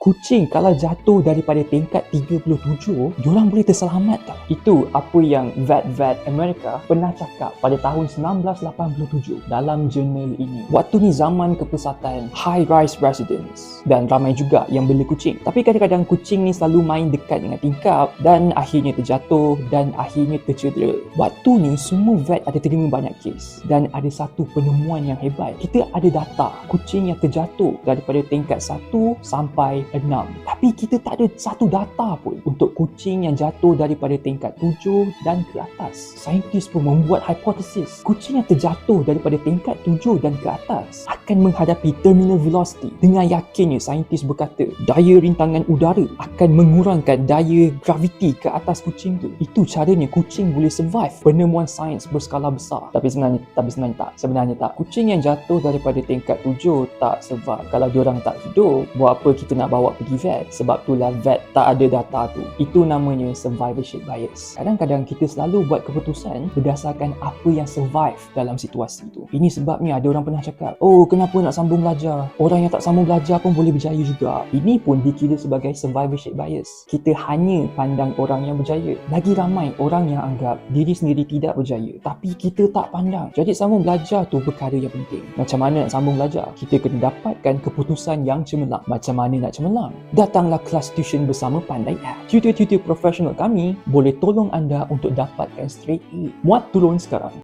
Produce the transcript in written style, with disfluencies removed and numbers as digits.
Kucing kalau jatuh daripada tingkat 37, diorang boleh terselamat tau. Itu apa yang vet-vet Amerika pernah cakap pada tahun 1987 dalam jurnal ini. Waktu ni zaman kepesatan high-rise residence dan ramai juga yang beli kucing. Tapi kadang-kadang kucing ni selalu main dekat dengan tingkap dan akhirnya terjatuh dan akhirnya tercedera. Waktu ni semua vet ada terima banyak kes dan ada satu penemuan yang hebat. Kita ada data kucing yang terjatuh daripada tingkat 1 sampai 6. Tapi kita tak ada satu data pun untuk kucing yang jatuh daripada tingkat 7 dan ke atas. Saintis pun membuat hipotesis kucing yang terjatuh daripada tingkat 7 dan ke atas akan menghadapi terminal velocity. Dengan yakinnya saintis berkata daya rintangan udara akan mengurangkan daya graviti ke atas kucing tu. Itu caranya kucing boleh survive. Penemuan sains berskala besar. Tapi sebenarnya tak. Kucing yang jatuh daripada tingkat 7 tak survive. Kalau diorang tak hidup, buat apa kita nak bawa pergi vet? Sebab itulah vet tak ada data tu. Itu namanya survivorship bias. Kadang-kadang kita selalu buat keputusan berdasarkan apa yang survive dalam situasi tu. Ini sebabnya ada orang pernah cakap, oh kenapa nak sambung belajar? Orang yang tak sambung belajar pun boleh berjaya juga. Ini pun dikira sebagai survivorship bias. Kita hanya pandang orang yang berjaya. Lagi ramai orang yang anggap diri sendiri tidak berjaya. Tapi kita tak pandang. Jadi sambung belajar tu perkara yang penting. Macam mana nak sambung belajar? Kita kena dapatkan keputusan yang cemerlang. Macam mana nak cemerlang? Datanglah kelas tuition bersama Pandai App. Tutor-tutor profesional kami boleh tolong anda untuk dapatkan straight A. Muat turun sekarang.